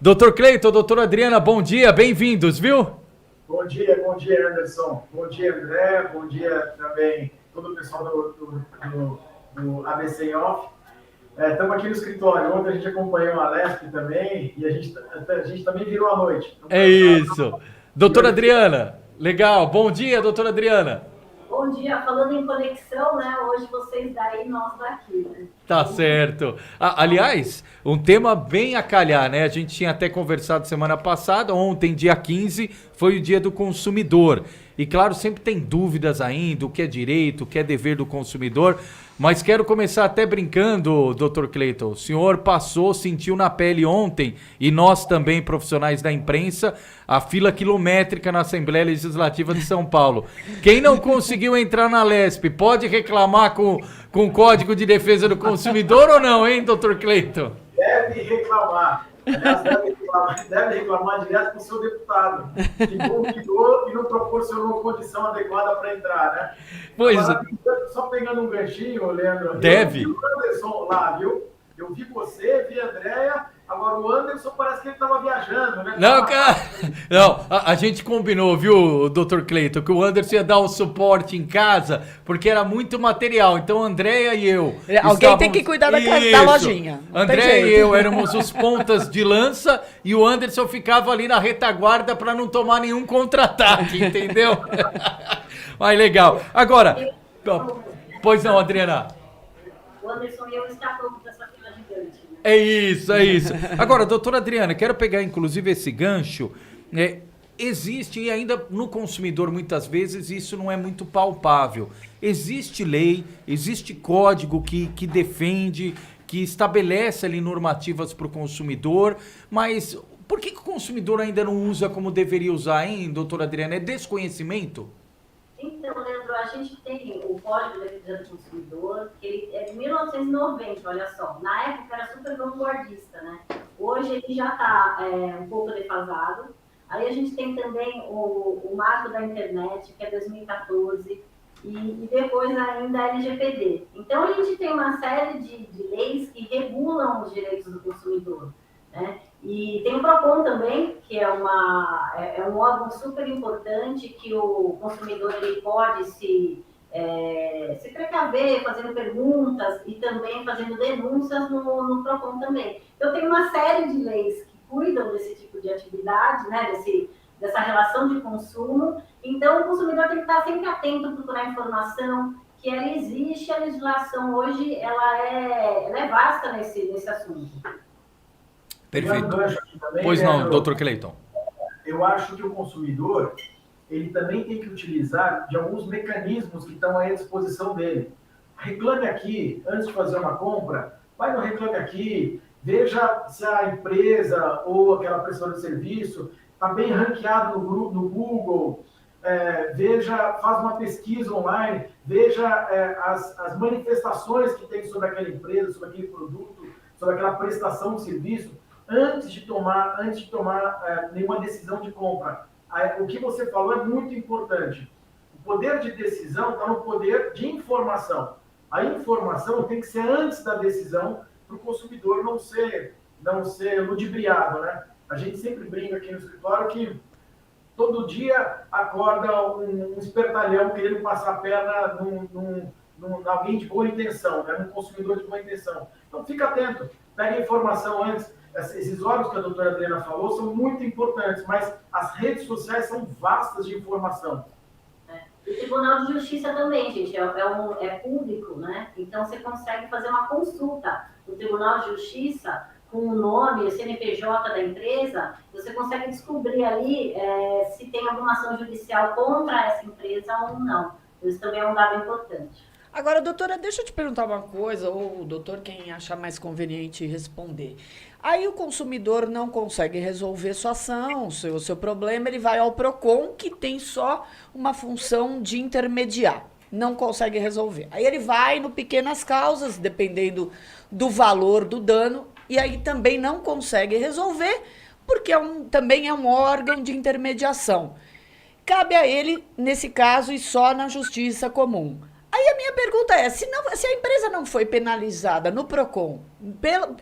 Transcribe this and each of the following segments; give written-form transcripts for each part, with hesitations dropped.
Doutor Cleiton, doutora Adriana, bom dia, bem-vindos, viu? Bom dia, Anderson. Bom dia, André. Bom dia também todo o pessoal do ABC em Off. Estamos aqui no escritório. Ontem a gente acompanhou a Lesp também e a gente também virou à noite. É isso. Doutora Adriana, legal. Bom dia, doutora Adriana. Bom dia, falando em conexão, né? Hoje vocês daí, nós daqui, né? Tá certo. Aliás, um tema bem a calhar, né? A gente tinha até conversado semana passada, ontem, dia 15, foi o dia do consumidor. E claro, sempre tem dúvidas ainda, o que é direito, o que é dever do consumidor. Mas quero começar até brincando, doutor Cleiton. O senhor sentiu na pele ontem, e nós também, profissionais da imprensa, a fila quilométrica na Assembleia Legislativa de São Paulo. Quem não conseguiu entrar na Lesp, pode reclamar com o Código de Defesa do Consumidor ou não, hein, doutor Cleiton? Deve reclamar. Aliás, deve reclamar direto com o seu deputado, que convidou e não proporcionou condição adequada para entrar, né? Pois Agora, só pegando um ganchinho, Leandro. Deve. Eu vi o Anderson lá, viu? Eu vi você, vi a Andréia. Agora o Anderson parece que ele estava viajando, né? Não, cara. Não, a gente combinou, viu, doutor Cleiton, que o Anderson ia dar o suporte em casa, porque era muito material. Então, Andréia e eu. Alguém tem que cuidar da lojinha. Andréia e eu éramos os pontas de lança e o Anderson ficava ali na retaguarda para não tomar nenhum contra-ataque, entendeu? Mas legal. Agora, pois não, Adriana. O Anderson e eu escapamos dessa fila gigante, né? É isso, é isso. Agora, doutora Adriana, quero pegar inclusive esse gancho. Existe, e ainda no consumidor muitas vezes isso não é muito palpável. Existe lei, existe código que defende, que estabelece ali normativas para o consumidor, mas por que o consumidor ainda não usa como deveria usar, hein, doutora Adriana? É desconhecimento? Então, Leandro, a gente tem o Código de Defesa do Consumidor, que ele é de 1990, olha só. Na época era super vanguardista, né? Hoje ele já está um pouco defasado. Aí a gente tem também o Marco da Internet, que é 2014, e depois ainda a LGPD. Então a gente tem uma série de leis que regulam os direitos do consumidor, né? E tem o PROCON também, que é um órgão super importante que o consumidor ele pode se precaver, fazendo perguntas e também fazendo denúncias no PROCON também. Então tem uma série de leis que cuidam desse tipo de atividade, né, dessa relação de consumo. Então o consumidor tem que estar sempre atento, procurar informação, que ela existe, a legislação hoje ela é vasta nesse assunto. Perfeito. Também, Pois não, né, doutor Cleiton. Eu acho que o consumidor ele também tem que utilizar de alguns mecanismos que estão aí à disposição dele. Reclame aqui, antes de fazer uma compra, vai no Reclame Aqui, veja se a empresa ou aquela prestadora de serviço está bem ranqueado no Google, faz uma pesquisa online, veja as manifestações que tem sobre aquela empresa, sobre aquele produto, sobre aquela prestação de serviço, antes de tomar nenhuma decisão de compra. O que você falou é muito importante. O poder de decisão está no poder de informação. A informação tem que ser antes da decisão para o consumidor não ser ludibriado, né? A gente sempre brinca aqui no escritório que todo dia acorda um espertalhão querendo passar a perna num alguém de boa intenção, né? Num consumidor de boa intenção. Então fica atento, pega a informação antes. Esses órgãos que a doutora Adriana falou são muito importantes, mas as redes sociais são vastas de informação. O Tribunal de Justiça também, gente, é público, né? Então você consegue fazer uma consulta no Tribunal de Justiça com o nome, o CNPJ da empresa, você consegue descobrir ali se tem alguma ação judicial contra essa empresa ou não. Isso também é um dado importante. Agora, doutora, deixa eu te perguntar uma coisa, ou o doutor, quem achar mais conveniente responder. Aí o consumidor não consegue resolver sua ação, o seu problema, ele vai ao PROCON, que tem só uma função de intermediar, não consegue resolver. Aí ele vai no Pequenas Causas, dependendo do valor do dano, e aí também não consegue resolver, porque também é um órgão de intermediação. Cabe a ele, nesse caso, e só na justiça comum. Aí a minha pergunta é, se a empresa não foi penalizada no PROCON,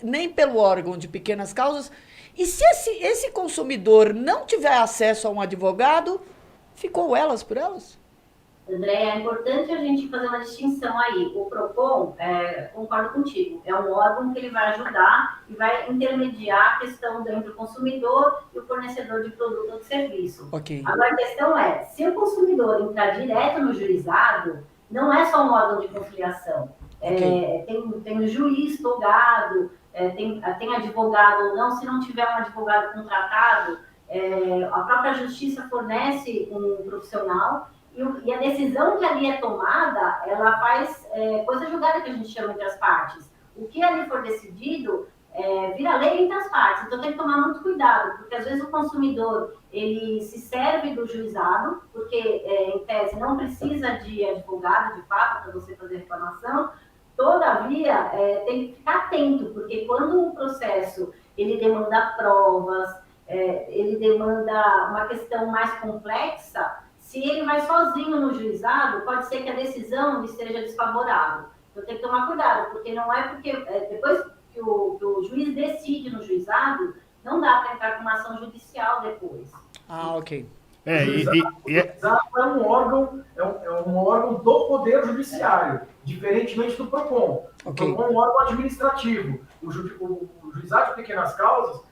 nem pelo órgão de Pequenas Causas, E se esse consumidor não tiver acesso a um advogado, ficou elas por elas? André, é importante a gente fazer uma distinção aí. O PROCON, concordo contigo, é um órgão que ele vai ajudar e vai intermediar a questão entre o consumidor e o fornecedor de produto ou de serviço. Ok. Agora, a questão é, se o consumidor entrar direto no juizado, não é só um órgão de conciliação. Ok. Tem o juiz togado, tem advogado ou não. Se não tiver um advogado contratado, a própria justiça fornece um profissional. E a decisão que ali é tomada, ela faz coisa julgada, que a gente chama entre as partes. O que ali for decidido vira lei entre as partes. Então tem que tomar muito cuidado, porque às vezes o consumidor ele se serve do juizado, porque em tese não precisa de advogado, de fato, para você fazer reclamação. Todavia, tem que ficar atento, porque quando o processo ele demanda provas, ele demanda uma questão mais complexa, se ele vai sozinho no juizado, pode ser que a decisão esteja desfavorável. Então tem que tomar cuidado, porque não é porque depois que o juiz decide no juizado, não dá para entrar com uma ação judicial depois. Ah, ok. O juizado é um órgão do Poder Judiciário, diferentemente do PROCON. Okay. O PROCON é um órgão administrativo. O juizado de pequenas causas,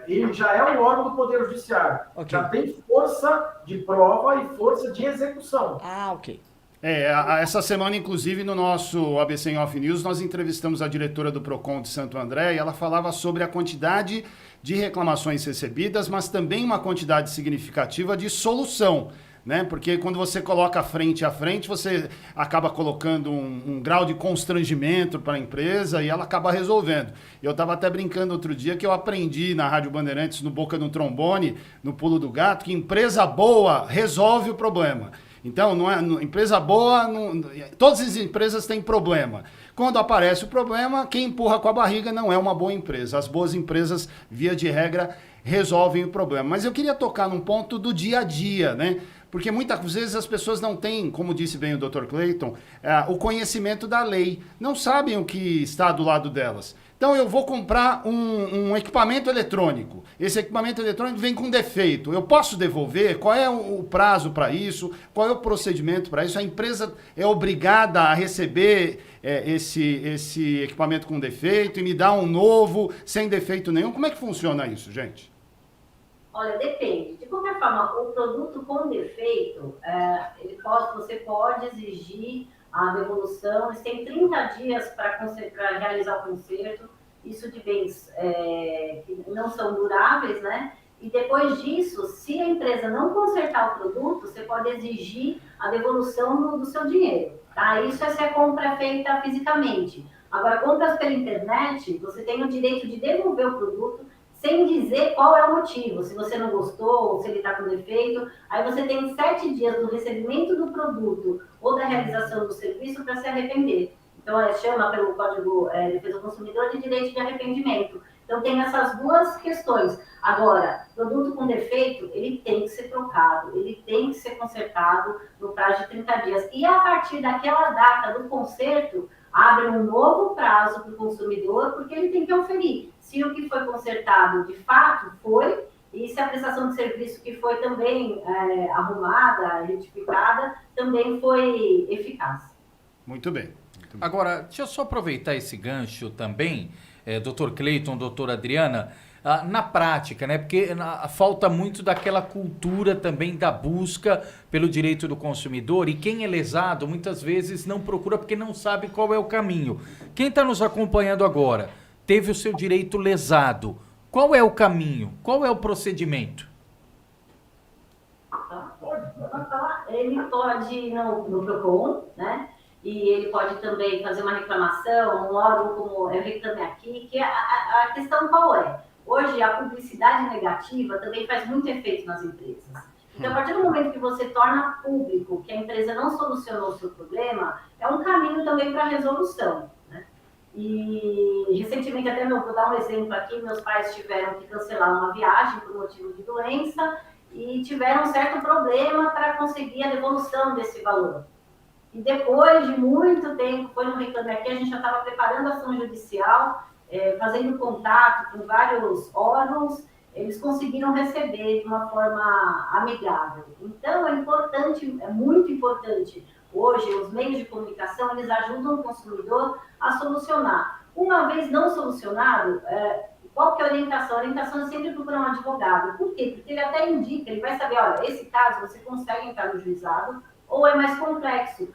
ele já é um órgão do Poder Judiciário. Okay. Já tem força de prova e força de execução. Ah, ok. Essa semana, inclusive, no nosso ABC em Off News, nós entrevistamos a diretora do PROCON de Santo André e ela falava sobre a quantidade de reclamações recebidas, mas também uma quantidade significativa de solução, né? Porque quando você coloca frente a frente, você acaba colocando um grau de constrangimento para a empresa e ela acaba resolvendo. Eu estava até brincando outro dia que eu aprendi na Rádio Bandeirantes, no Boca do Trombone, no Pulo do Gato, que empresa boa resolve o problema. Então, empresa boa, todas as empresas têm problema. Quando aparece o problema, quem empurra com a barriga não é uma boa empresa. As boas empresas, via de regra, resolvem o problema. Mas eu queria tocar num ponto do dia a dia, né? Porque muitas vezes as pessoas não têm, como disse bem o Dr. Clayton, o conhecimento da lei. Não sabem o que está do lado delas. Então eu vou comprar um equipamento eletrônico. Esse equipamento eletrônico vem com defeito. Eu posso devolver? Qual é o prazo para isso? Qual é o procedimento para isso? A empresa é obrigada a receber esse equipamento com defeito e me dar um novo sem defeito nenhum? Como é que funciona isso, gente? Olha, depende. De qualquer forma, o produto com defeito, você pode exigir a devolução. Eles têm 30 dias para realizar o conserto, isso de bens que não são duráveis, né? E depois disso, se a empresa não consertar o produto, você pode exigir a devolução do seu dinheiro, tá? Isso se a compra é feita fisicamente. Agora, compras pela internet, você tem o direito de devolver o produto sem dizer qual é o motivo, se você não gostou, ou se ele está com defeito. Aí você tem 7 dias do recebimento do produto ou da realização do serviço para se arrepender. Então, chama pelo Código de Defesa do Consumidor de direito de arrependimento. Então, tem essas duas questões. Agora, produto com defeito, ele tem que ser trocado, ele tem que ser consertado no prazo de 30 dias. E a partir daquela data do conserto, abre um novo prazo para o consumidor, porque ele tem que oferir se o que foi consertado de fato foi, e se a prestação de serviço que foi também arrumada, retificada, também foi eficaz. Muito bem. Agora, deixa eu só aproveitar esse gancho também, Dr. Clayton, doutora Adriana, na prática, né? Porque falta muito daquela cultura também da busca pelo direito do consumidor, e quem é lesado muitas vezes não procura porque não sabe qual é o caminho. Quem está nos acompanhando agora teve o seu direito lesado. Qual é o caminho? Qual é o procedimento? Ele pode ir no PROCON, né? E ele pode também fazer uma reclamação, um órgão como eu reclamei aqui, que a questão qual é? Hoje, a publicidade negativa também faz muito efeito nas empresas. Então, a partir do momento que você torna público que a empresa não solucionou o seu problema, é um caminho também para a resolução, né? E, recentemente, até vou dar um exemplo aqui, meus pais tiveram que cancelar uma viagem por motivo de doença e tiveram um certo problema para conseguir a devolução desse valor. E depois de muito tempo, foi no Reclame Aqui, a gente já estava preparando a ação judicial, fazendo contato com vários órgãos, eles conseguiram receber de uma forma amigável. Então, é importante, é muito importante, hoje, os meios de comunicação, eles ajudam o consumidor a solucionar. Uma vez não solucionado, qual que é a orientação? A orientação é sempre procurar um advogado. Por quê? Porque ele até indica, ele vai saber, olha, esse caso você consegue entrar no juizado, ou é mais complexo.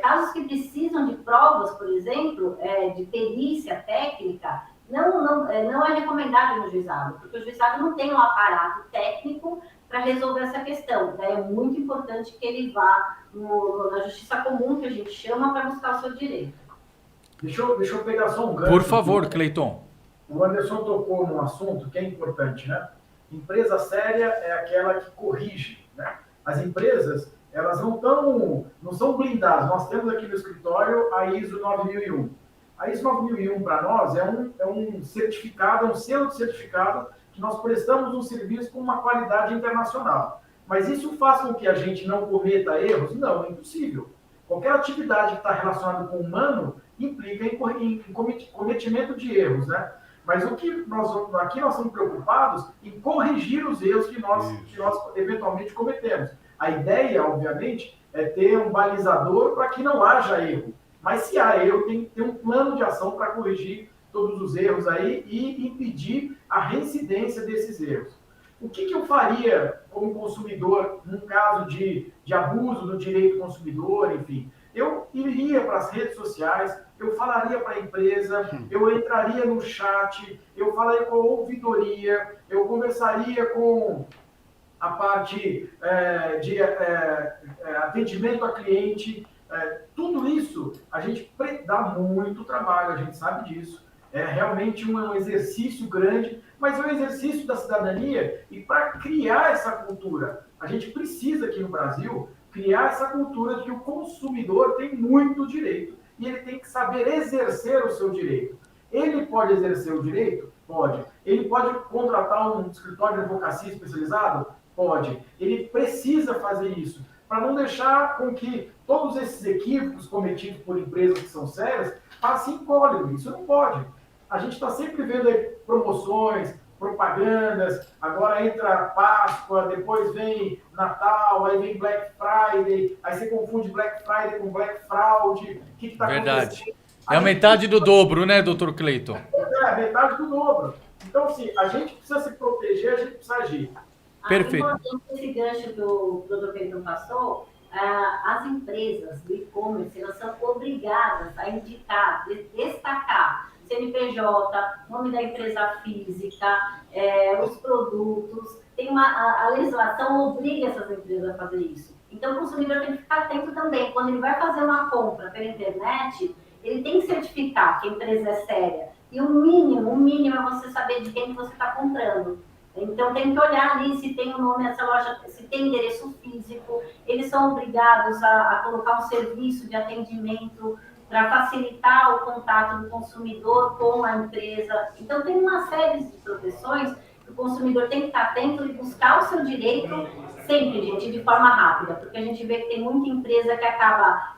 Casos que precisam de provas, por exemplo, de perícia técnica, não é recomendável no juizado, porque o juizado não tem um aparato técnico para resolver essa questão. Daí é muito importante que ele vá na justiça comum, que a gente chama, para buscar o seu direito. Deixa eu pegar só um gancho. Por favor, Cleiton. O Anderson tocou num assunto que é importante, né? Empresa séria é aquela que corrige, né? As empresas, elas não são blindadas. Nós temos aqui no escritório a ISO 9001. A ISO 9001 para nós é um certificado, é um selo de certificado que nós prestamos um serviço com uma qualidade internacional. Mas isso faz com que a gente não cometa erros? Não, é impossível. Qualquer atividade que está relacionada com o humano implica em cometimento de erros, né? Mas aqui nós estamos preocupados em corrigir os erros que nós eventualmente cometemos. A ideia, obviamente, é ter um balizador para que não haja erro. Mas se há erro, tem que ter um plano de ação para corrigir todos os erros aí e impedir a reincidência desses erros. O que eu faria como consumidor num caso de abuso do direito do consumidor, enfim? Eu iria para as redes sociais, eu falaria para a empresa, eu entraria no chat, eu falaria com a ouvidoria, eu conversaria com a parte de atendimento a cliente. Tudo isso a gente dá muito trabalho, a gente sabe disso. É realmente um exercício grande, mas é um exercício da cidadania e para criar essa cultura. A gente precisa aqui no Brasil criar essa cultura de que o consumidor tem muito direito e ele tem que saber exercer o seu direito. Ele pode exercer o direito? Pode. Ele pode contratar um escritório de advocacia especializado? Pode. Ele precisa fazer isso para não deixar com que todos esses equívocos cometidos por empresas que são sérias passem incólume. Isso não pode. A gente está sempre vendo aí promoções, propagandas, agora entra Páscoa, depois vem Natal, aí vem Black Friday, aí você confunde Black Friday com Black Fraud. O que está acontecendo? É a metade do dobro, né, doutor Cleiton? É, metade do dobro. Então, assim, a gente precisa se proteger, a gente precisa agir. Perfeito. Esse gancho que o doutor Cleiton passou, as empresas do e-commerce, elas são obrigadas a indicar, destacar CNPJ, nome da empresa física, os produtos. A legislação obriga essas empresas a fazer isso. Então, o consumidor tem que ficar atento também. Quando ele vai fazer uma compra pela internet, ele tem que certificar que a empresa é séria. E o mínimo é você saber de quem você está comprando. Então, tem que olhar ali se tem o nome dessa loja, se tem endereço físico. Eles são obrigados a colocar um serviço de atendimento para facilitar o contato do consumidor com a empresa. Então, tem uma série de proteções que o consumidor tem que estar atento e buscar o seu direito sempre, gente, de forma rápida, porque a gente vê que tem muita empresa que ela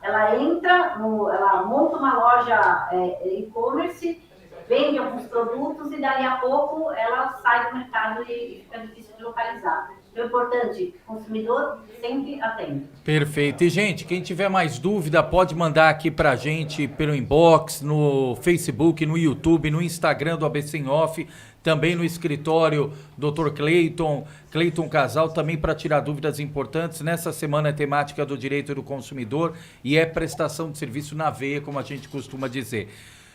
monta uma loja e-commerce, vende alguns produtos e dali a pouco ela sai do mercado e fica difícil de localizar. Então é importante, consumidor sempre atento. Perfeito. E, gente, quem tiver mais dúvida pode mandar aqui pra gente pelo inbox, no Facebook, no YouTube, no Instagram do ABC em Off, também no escritório Dr. Cleiton Casal, também para tirar dúvidas importantes. Nessa semana é temática do direito do consumidor e é prestação de serviço na veia, como a gente costuma dizer.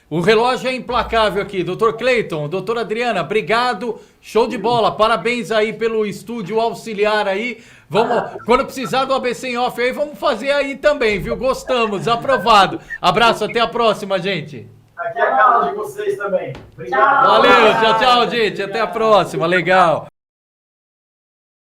O relógio é implacável aqui. Doutor Cleiton, doutora Adriana, obrigado. Show de bola. Parabéns aí pelo estúdio auxiliar aí. Quando precisar do ABC em Off aí, vamos fazer aí também, viu? Gostamos. Aprovado. Abraço, até a próxima, gente. Aqui é a casa de vocês também. Obrigado. Valeu, tchau, gente. Até a próxima. Legal.